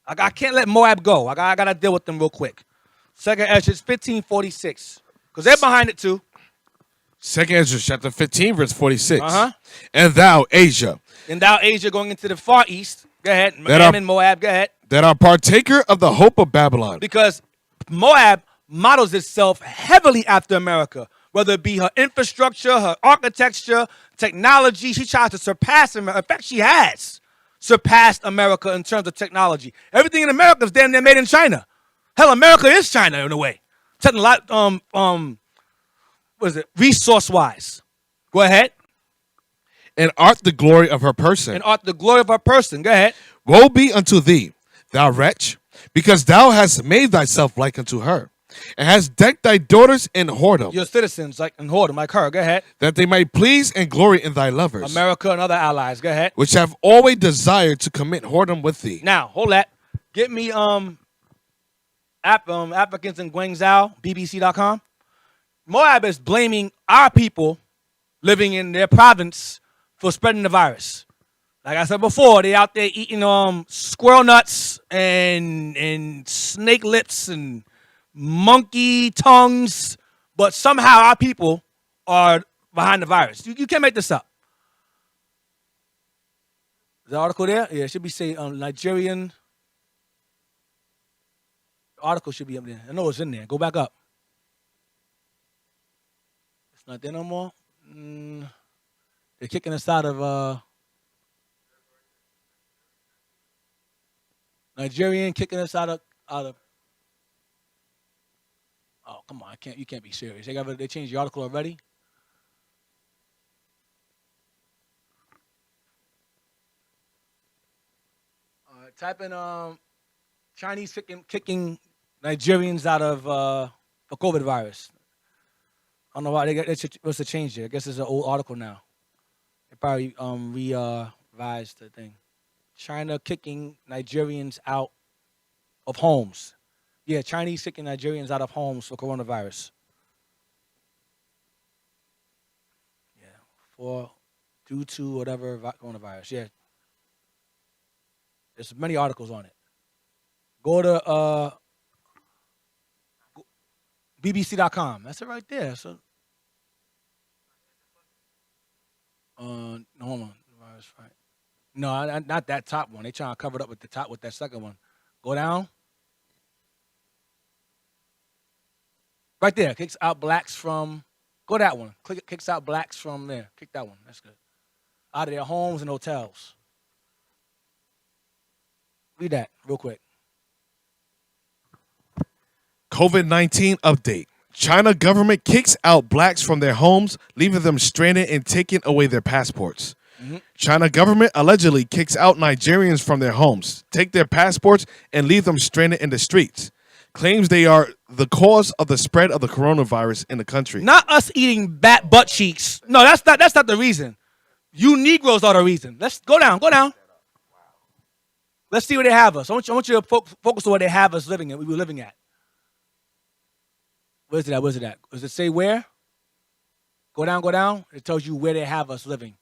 I can't let Moab go. I got to deal with them real quick. Second Ezra 15:46. Because they're behind it too. Second Ezra chapter 15, verse 46. Uh-huh. And thou, Asia, And thou, Asia, going into the far east. Go ahead. That Ammon, Moab, go ahead. that are partaker of the hope of Babylon. Because Moab models itself heavily after America, whether it be her infrastructure, her architecture, technology. She tries to surpass America. In fact, she has surpassed America in terms of technology. Everything in America is damn near made in China. Hell, America is China in a way. What is it? Resource-wise. Go ahead. And art the glory of her person. And art the glory of her person. Go ahead. Woe be unto thee, thou wretch, because thou hast made thyself like unto her, and hast decked thy daughters in whoredom. Your citizens like in whoredom, like her. Go ahead. That they might please and glory in thy lovers. America and other allies. Go ahead. Which have always desired to commit whoredom with thee. Now, hold that. Get me Africans in Guangzhou, BBC.com. Moab is blaming our people living in their province for spreading the virus. Like I said before, they out there eating squirrel nuts and snake lips and monkey tongues, but somehow our people are behind the virus. You can't make this up. Is the article there? Yeah, it should be saying Nigerian. The article should be up there. I know it's in there. Go back up. It's not there no more. They're kicking us out of Nigerian kicking us out of. Oh, come on! You can't be serious. They changed the article already. Type in Chinese kicking Nigerians out of the COVID virus. I don't know why what's the change there. I guess it's an old article now. They probably revised the thing. China kicking Nigerians out of homes. Yeah, Chinese kicking Nigerians out of homes for coronavirus. Yeah, due to whatever coronavirus. Yeah, there's many articles on it. Go to BBC.com. That's it right there. So, no, hold on. Right. No, not that top one. They trying to cover it up with the top with that second one. Go down. Right there. Kicks out blacks from. Go that one. Kicks out blacks from there. Kick that one. That's good. Out of their homes and hotels. Read that real quick. COVID-19 update. China government kicks out blacks from their homes, leaving them stranded and taking away their passports. Mm-hmm. China government allegedly kicks out Nigerians from their homes, take their passports, and leave them stranded in the streets. Claims they are the cause of the spread of the coronavirus in the country. Not us eating butt cheeks. No, that's not the reason. You Negroes are the reason. Let's go down. Let's see where they have us. I want you to focus on where they have us living at. We were living at. Where's it at? Does it say where? Go down. It tells you where they have us living.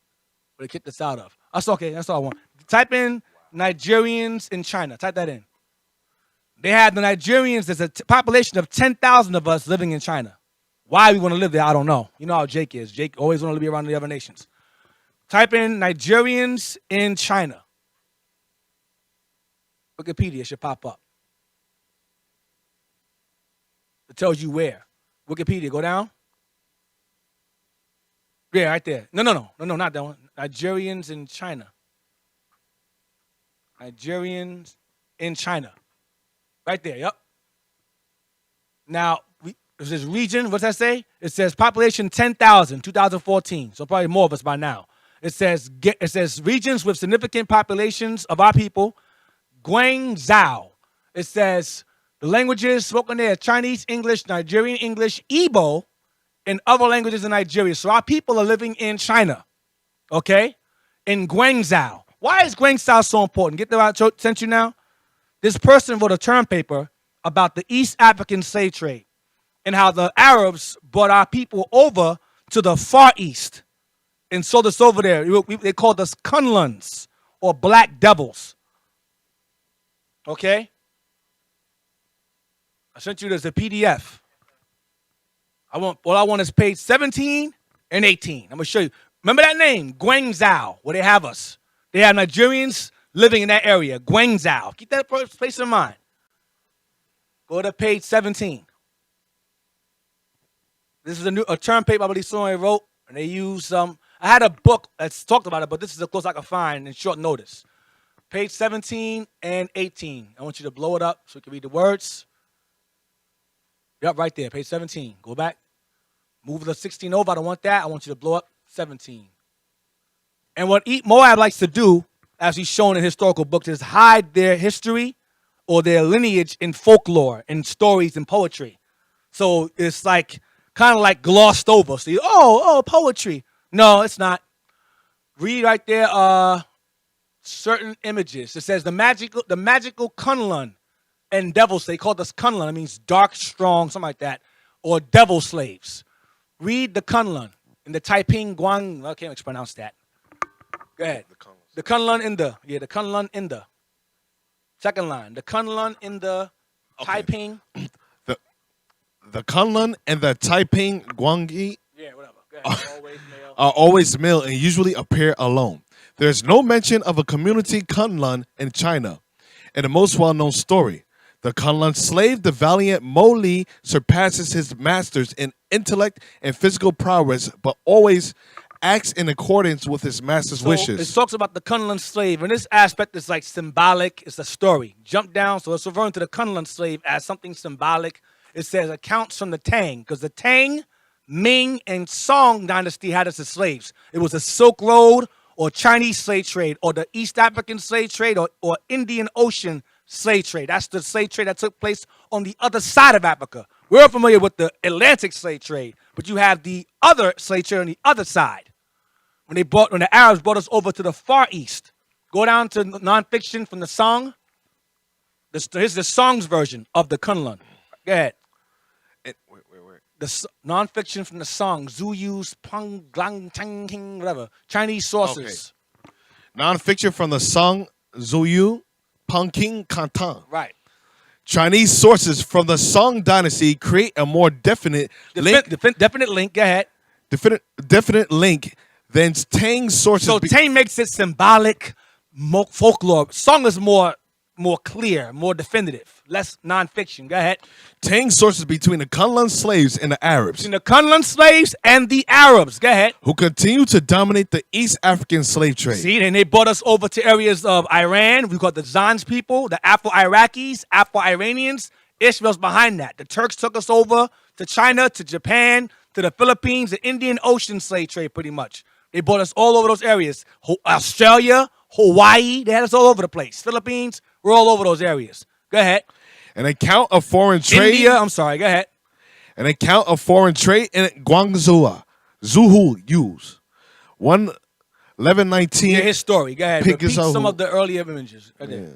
Where they kicked us out of. That's okay. That's all I want. Type in Nigerians in China. Type that in. They have the Nigerians. There's a population of 10,000 of us living in China. Why we want to live there, I don't know. You know how Jake is. Jake always want to be around the other nations. Type in Nigerians in China. Wikipedia should pop up. It tells you where. Wikipedia, go down. Yeah, right there. No, not that one. Nigerians in China. Nigerians in China. Right there, yep. Now, it says region, what's that say? It says population 10,000, 2014. So probably more of us by now. It says regions with significant populations of our people. Guangzhou. It says the languages spoken there: Chinese, English, Nigerian English, Igbo, and other languages in Nigeria. So our people are living in China, okay? In Guangzhou. Why is Guangzhou so important? Get that I sent you now? This person wrote a term paper about the East African slave trade and how the Arabs brought our people over to the Far East and sold us over there. They called us Kunluns or Black Devils. Okay? I sent you this, a PDF. All I want is page 17 and 18. I'm going to show you. Remember that name, Guangzhou, where they have us. They have Nigerians living in that area, Guangzhou. Keep that place in mind. Go to page 17. This is a term paper I believe someone wrote, and they use I had a book that's talked about it, but this is the closest I could find in short notice. Page 17 and 18. I want you to blow it up so you can read the words. Yep, right there, page 17. Go back. Move the 16 over. I don't want that. I want you to blow up 17. And what Moab likes to do, as he's shown in historical books, is hide their history or their lineage in folklore, in stories and poetry. So it's like kind of like glossed over. So poetry. No, it's not. Read right there. Certain images. It says the magical Kunlun and devils. They call this Kunlun. It means dark, strong, something like that, or devil slaves. Read the Kunlun in the Taiping Guang. I can't pronounce that. Go ahead. The Kunlun in the the Kunlun in the second line. The Kunlun in the Taiping. The Kunlun and the Taiping Guangyi whatever. Go ahead. are always male and usually appear alone. There's no mention of a community Kunlun in China. In the most well-known story, the Kunlun slave, the valiant Mo Li, surpasses his masters in intellect and physical prowess, but always acts in accordance with his master's wishes. It talks about the Kunlun slave, and this aspect is like symbolic. It's a story. Jump down, so it's referring to the Kunlun slave as something symbolic. It says accounts from the Tang, because the Tang, Ming, and Song dynasty had us as slaves. It was a Silk Road or Chinese slave trade or the East African slave trade or Indian Ocean slave trade. That's the slave trade that took place on the other side of Africa. We're familiar with the Atlantic slave trade, but you have the other slave trade on the other side. When the Arabs brought us over to the Far East. Go down to nonfiction from the Song. Here's the Song's version of the Kunlun. Go ahead. Wait. The nonfiction from the Song, Zuyu's Peng Glang Tang King, whatever. Chinese sources. Okay. Nonfiction from the Song, Zuyu, Pengqing Kantan. Right. Chinese sources from the Song dynasty create a more definite link. Definite link. Go ahead. Definite link than Tang sources. So Tang makes it symbolic, folklore. Song is more clear, more definitive, less nonfiction. Go ahead. Tang sources between the Kunlun slaves and the Arabs. Between the Kunlun slaves and the Arabs. Go ahead. Who continue to dominate the East African slave trade. See, and they brought us over to areas of Iran. We've got the Zans people, the Afro-Iraqis, Afro-Iranians. Ishmael's behind that. The Turks took us over to China, to Japan, to the Philippines, the Indian Ocean slave trade pretty much. They brought us all over those areas. Australia, Hawaii, they had us all over the place. Philippines, we're all over those areas. Go ahead. An account of foreign trade. India, I'm sorry, go ahead. An account of foreign trade in Guangzhou. Zuhu use 1119. Yeah, his story. Go ahead. Repeat some of the earlier images. Right there.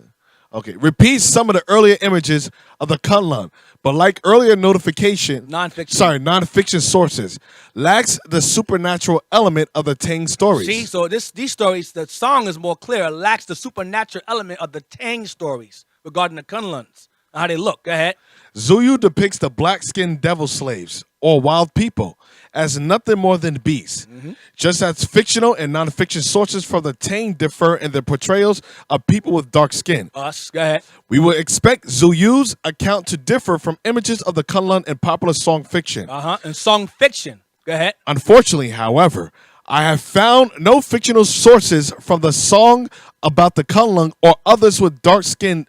Okay. Repeat some of the earlier images of the Kunlun, but like earlier nonfiction sources, lacks the supernatural element of the Tang stories. See, so these stories, the Song is more clear, lacks the supernatural element of the Tang stories regarding the Kunluns, how they look. Go ahead. Zuyu depicts the black-skinned devil slaves, or wild people, as nothing more than beasts. Mm-hmm. Just as fictional and non-fiction sources from the Tang differ in their portrayals of people with dark skin. Us, go ahead. We would expect Zuyu's account to differ from images of the Kunlun in popular song fiction. And song fiction. Go ahead. Unfortunately, however, I have found no fictional sources from the song about the Kunlun or others with dark skin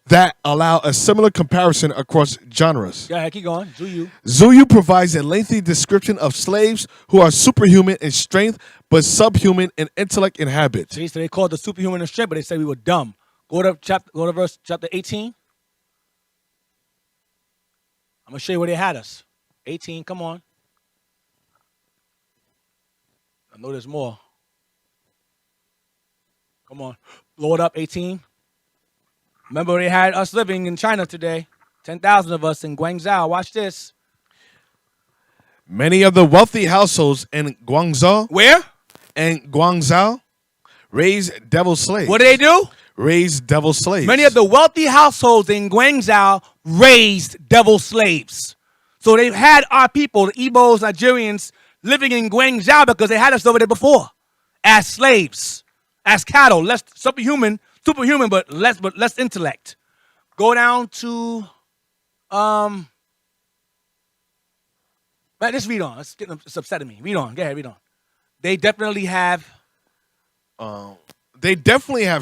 that allow a similar comparison across genres. Go ahead, keep going. Zuyu. Zuyu provides a lengthy description of slaves who are superhuman in strength but subhuman in intellect and habits. See, so they called the superhuman in strength, but they said we were dumb. Go to verse chapter 18. I'm gonna show you where they had us. 18, come on. I know there's more. Come on, blow it up. 18. Remember, they had us living in China today. 10,000 of us in Guangzhou. Watch this. Many of the wealthy households in Guangzhou. Where? And Guangzhou raise devil slaves. What do? raised devil slaves. Many of the wealthy households in Guangzhou raised devil slaves. So they've had our people, the Igbos, Nigerians, living in Guangzhou because they had us over there before as slaves, as cattle, less superhuman, but less intellect. Go down to man, let's read on. It's upsetting me. Read on. Go ahead, read on. They definitely have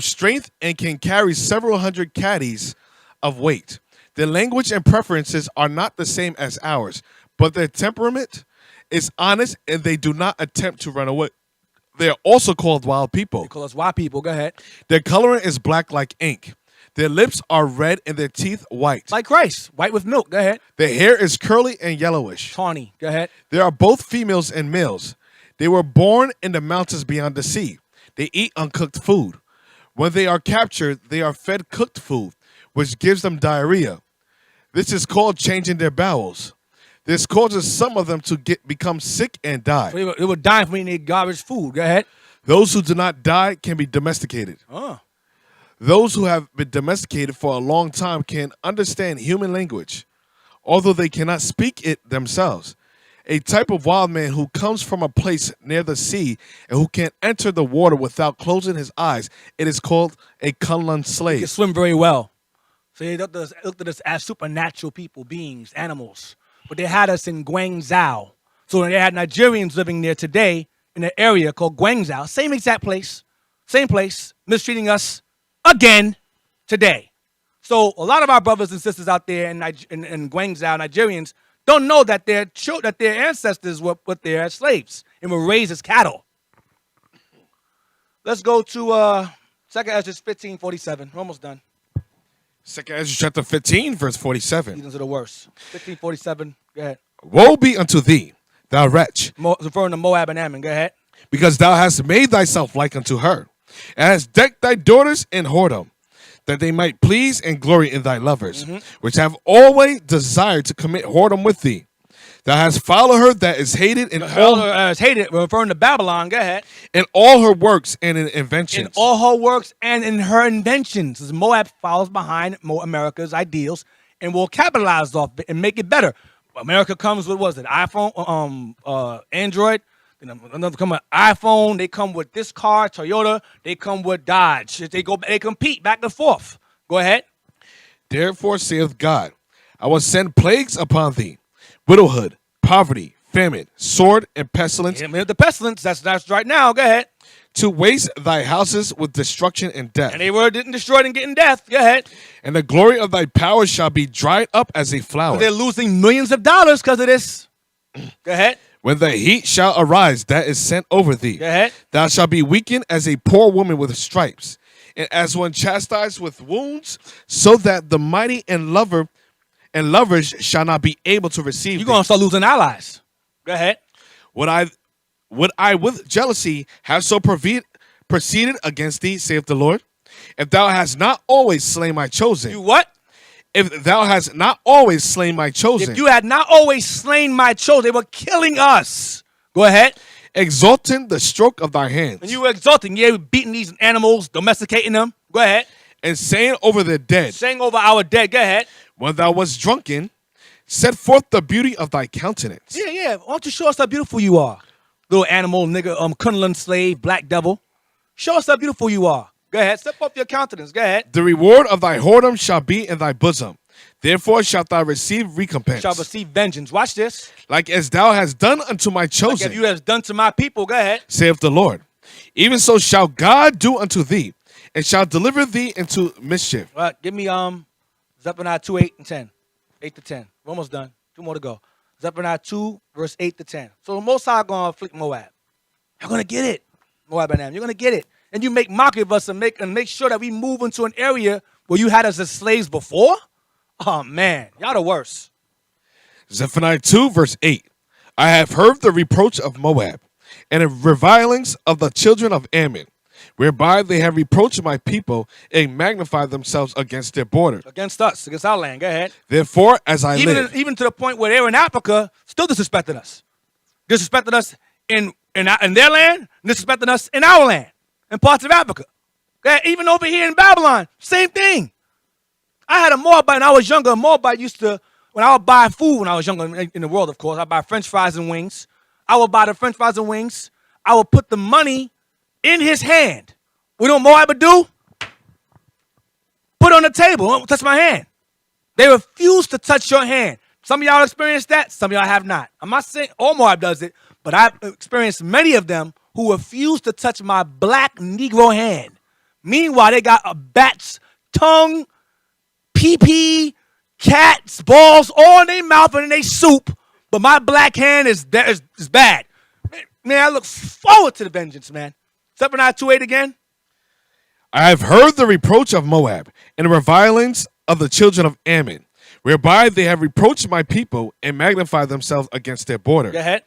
strength and can carry several hundred caddies of weight. Their language and preferences are not the same as ours, but their temperament is honest and they do not attempt to run away. They are also called wild people. They call us wild people. Go ahead. Their coloring is black like ink. Their lips are red and their teeth white. Like Christ, white with milk. Go ahead. Their hair is curly and yellowish. Tawny. Go ahead. There are both females and males. They were born in the mountains beyond the sea. They eat uncooked food. When they are captured, they are fed cooked food, which gives them diarrhea. This is called changing their bowels. This causes some of them to become sick and die. So they were dying from eating their garbage food. Go ahead. Those who do not die can be domesticated. Oh. Those who have been domesticated for a long time can understand human language, although they cannot speak it themselves. A type of wild man who comes from a place near the sea and who can enter the water without closing his eyes, it is called a Kunlun slave. They can swim very well. So they looked at us as supernatural people, beings, animals. But they had us in Guangzhou. So they had Nigerians living there today in an area called Guangzhou. Same exact place. Same place. Mistreating us again today. So a lot of our brothers and sisters out there in Guangzhou, Nigerians, don't know that their ancestors were put there as slaves and were raised as cattle. Let's go to 2 Ezra 15:47. We're almost done. 2 Ezra chapter 15, verse 47. These are the worst. 15:47. Go ahead. Woe be unto thee, thou wretch, Referring to Moab and Ammon. Go ahead. because thou hast made thyself like unto her, and hast decked thy daughters in whoredom, that they might please and glory in thy lovers, which have always desired to commit whoredom with thee. Thou hast followed her that is hated in referring to Babylon. Go ahead. in all her works and in inventions. In all her works and in her inventions. As Moab follows behind America's ideals and will capitalize off it and make it better. America comes with, what was it, iPhone, Android. Another come with iPhone. They come with this car, Toyota. They come with Dodge. They compete back and forth. Go ahead. Therefore saith God, I will send plagues upon thee, widowhood, poverty, famine, sword, and pestilence. Yeah, the pestilence, that's right now. Go ahead. To waste thy houses with destruction and death. And they were destroyed and getting death. Go ahead. And the glory of thy power shall be dried up as a flower. They're losing millions of dollars because of this. Go ahead. When the heat shall arise that is sent over thee, Go ahead. thou shalt be weakened as a poor woman with stripes, and as one chastised with wounds, so that the mighty and lovers shall not be able to receive. You're gonna start losing allies. Go ahead. Would I with jealousy have so proceeded against thee, saith the Lord? If thou hast not always slain my chosen. You what? If thou hast not always slain my chosen. If you had not always slain my chosen, they were killing us. Go ahead. Exalting the stroke of thy hands. And you were exalting. You were beating these animals, domesticating them. Go ahead. And saying over the dead. Saying over our dead. Go ahead. When thou wast drunken, set forth the beauty of thy countenance. Yeah. Why don't you show us how beautiful you are? Little animal, nigga, Kunlun slave, black devil. Show us how beautiful you are. Go ahead. Step up your countenance. Go ahead. The reward of thy whoredom shall be in thy bosom. Therefore shalt thou receive recompense. Shall receive vengeance. Watch this. Like as thou hast done unto my chosen. Like as you hast done to my people. Go ahead. Saith the Lord. Even so shall God do unto thee, and shall deliver thee into mischief. All right, give me Zephaniah 2, 8 and 10. 8 to 10. We're almost done. 2 more to go. Zephaniah 2, verse 8 to 10. So the Most High going to afflict Moab. You're going to get it. Moab and Ammon. You're going to get it. And you make mockery of us and make sure that we move into an area where you had us as slaves before? Oh, man. Y'all the worst. Zephaniah 2, verse 8. I have heard the reproach of Moab, and the revilings of the children of Ammon, whereby they have reproached my people and magnified themselves against their border. Against us, against our land. Go ahead. Therefore, as I live. Even to the point where they were in Africa, still disrespected us. Disrespected us in their land, disrespected us in our land, in parts of Africa. Okay, even over here in Babylon, same thing. I had a Moabite when I was younger. A Moabite used to, when I would buy food when I was younger in the world, of course, I'd buy French fries and wings. I would buy the French fries and wings. I would put the money in his hand. You know what Moab would do? Put it on the table. Don't touch my hand. They refuse to touch your hand. Some of y'all experienced that. Some of y'all have not. I'm not saying all Moab does it, but I've experienced many of them who refuse to touch my black Negro hand. Meanwhile, they got a bat's tongue, pee-pee, cat's balls all in their mouth and in their soup, but my black hand is bad. Man, I look forward to the vengeance, man. 792-8 again. I have heard the reproach of Moab and the revilings of the children of Ammon, whereby they have reproached my people and magnified themselves against their border. Go ahead.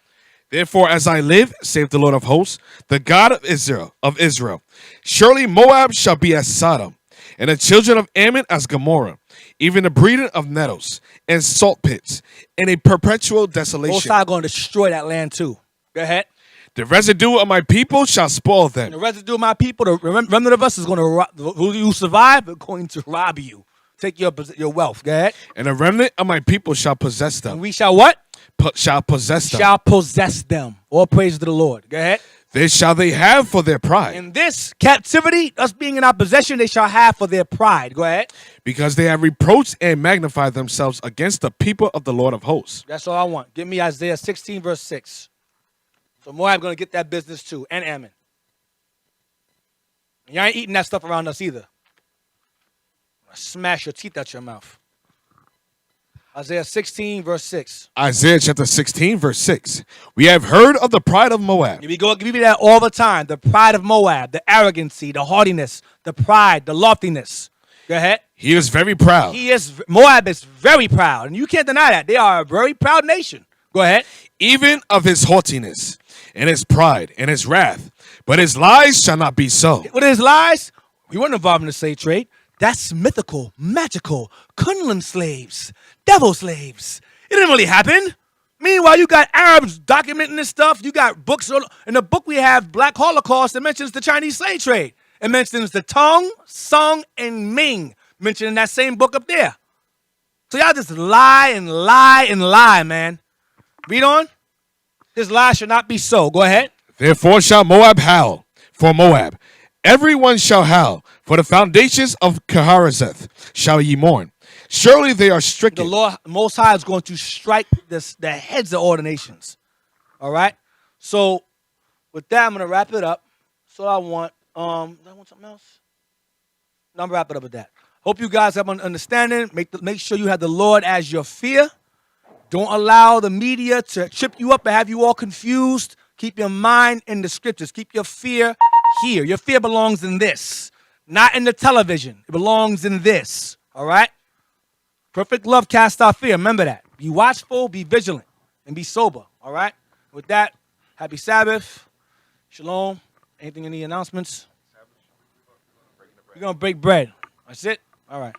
Therefore, as I live, save the Lord of hosts, the God of Israel, surely Moab shall be as Sodom, and the children of Ammon as Gomorrah, even the breeding of nettles and salt pits, and a perpetual desolation. Most High going to destroy that land too. Go ahead. The residue of my people shall spoil them. And the residue of my people, the remnant of us, is going to who you survive, are going to rob you. Take your wealth. Go ahead. And the remnant of my people shall possess them. And we shall what? Shall possess them. Shall possess them. All praise to the Lord. Go ahead. This shall they have for their pride. In this captivity, us being in our possession, they shall have for their pride. Go ahead. Because they have reproached and magnified themselves against the people of the Lord of hosts. That's all I want. Give me Isaiah 16, verse 6. So Moab going to get that business too, and Ammon. And y'all ain't eating that stuff around us either. I smash your teeth out your mouth. Isaiah 16, verse 6. Isaiah chapter 16, verse 6. We have heard of the pride of Moab. Give me that all the time. The pride of Moab, the arrogancy, the haughtiness, the pride, the loftiness. Go ahead. He is very proud. Moab is very proud, and you can't deny that. They are a very proud nation. Go ahead. Even of his haughtiness, and his pride, and his wrath. But his lies shall not be so. What are his lies? We weren't involved in the slave trade. That's mythical, magical, Kunlun slaves, devil slaves. It didn't really happen. Meanwhile, you got Arabs documenting this stuff. You got books. In the book we have, Black Holocaust, that mentions the Chinese slave trade. It mentions the Tong, Song, and Ming, mentioned in that same book up there. So y'all just lie and lie and lie, man. Read on. His lie should not be so. Go ahead. Therefore shall Moab howl for Moab. Everyone shall howl. For the foundations of Keharazeth shall ye mourn. Surely they are stricken. The Lord Most High is going to strike the heads of all the nations. All right? So, with that, I'm going to wrap it up. So I want, do I want something else? No, I'm going to wrap it up with that. Hope you guys have an understanding. Make sure you have the Lord as your fear. Don't allow the media to trip you up and have you all confused. Keep your mind in the scriptures. Keep your fear here. Your fear belongs in this, not in the television. It belongs in this. All right? Perfect love casts out fear. Remember that. Be watchful, be vigilant, and be sober. All right? With that, happy Sabbath. Shalom. Anything, any announcements? We're going to break bread. That's it? All right.